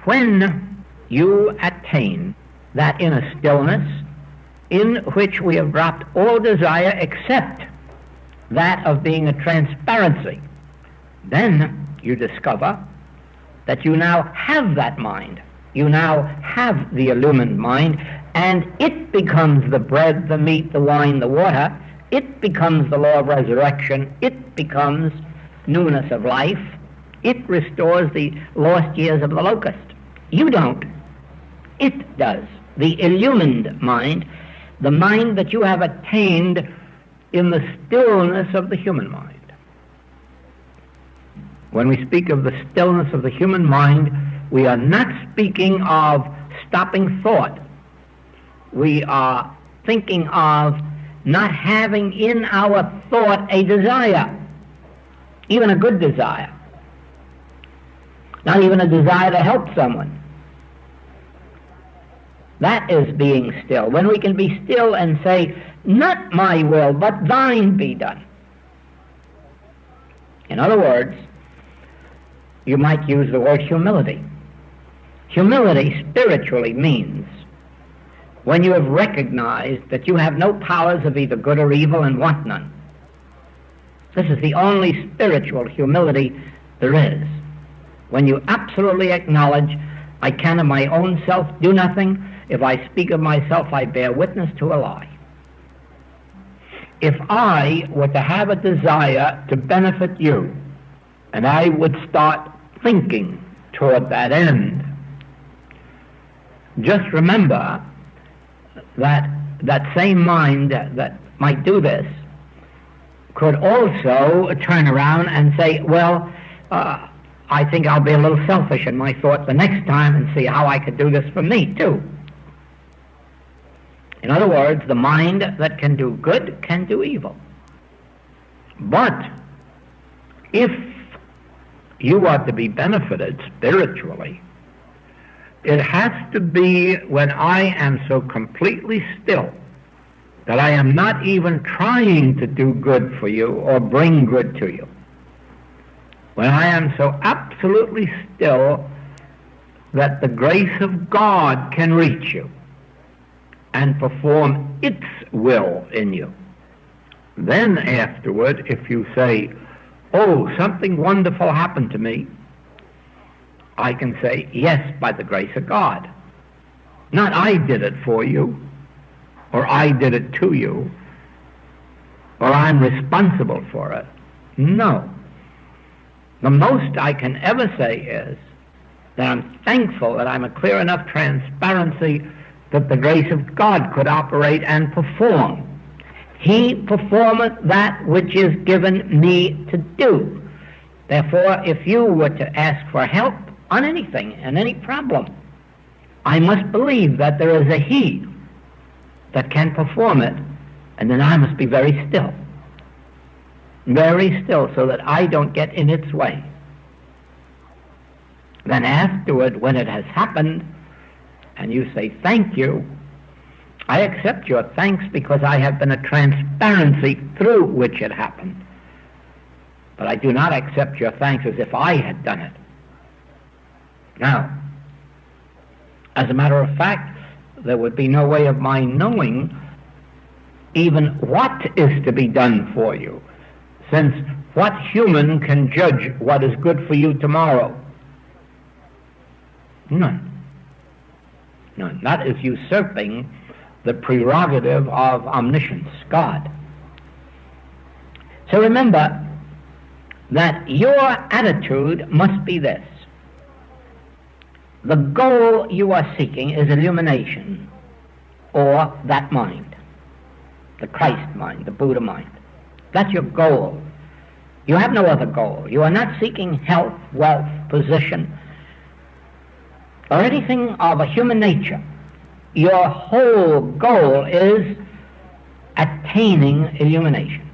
When you attain that inner stillness in which we have dropped all desire except that of being a transparency, then you discover that you now have that mind. You now have the illumined mind, and it becomes the bread, the meat, the wine, the water. It becomes the law of resurrection. It becomes newness of life. It restores the lost years of the locust. You don't. It does. The illumined mind, the mind that you have attained in the stillness of the human mind. When we speak of the stillness of the human mind, we are not speaking of stopping thought. We are thinking of not having in our thought a desire, even a good desire, not even a desire to help someone. That is being still. When we can be still and say, not my will, but thine be done. In other words, you might use the word humility. Humility spiritually means when you have recognized that you have no powers of either good or evil and want none. This is the only spiritual humility there is. When you absolutely acknowledge, I can of my own self do nothing. If I speak of myself, I bear witness to a lie. If I were to have a desire to benefit you, and I would start thinking toward that end, just remember that that same mind that might do this could also turn around and say, well, I think I'll be a little selfish in my thought the next time and see how I could do this for me too. In other words, the mind that can do good can do evil. But if you are to be benefited spiritually, it has to be when I am so completely still that I am not even trying to do good for you or bring good to you. When I am so absolutely still that the grace of God can reach you and perform its will in you. Then afterward, if you say, oh, something wonderful happened to me, I can say, yes, by the grace of God. Not I did it for you, or I did it to you, or I'm responsible for it. No. The most I can ever say is that I'm thankful that I'm a clear enough transparency that the grace of God could operate and perform. He performeth that which is given me to do. Therefore, if you were to ask for help on anything and any problem, I must believe that there is a He that can perform it, and then I must be very still. Very still, so that I don't get in its way. Then afterward, when it has happened, and you say, thank you, I accept your thanks because I have been a transparency through which it happened. But I do not accept your thanks as if I had done it. Now, as a matter of fact, there would be no way of my knowing even what is to be done for you, since what human can judge what is good for you tomorrow? None. None. That is usurping the prerogative of omniscience, God. So remember that your attitude must be this. The goal you are seeking is illumination, or that mind, the Christ mind, the Buddha mind. That's your goal. You have no other goal. You are not seeking health, wealth, position, or anything of a human nature. Your whole goal is attaining illumination.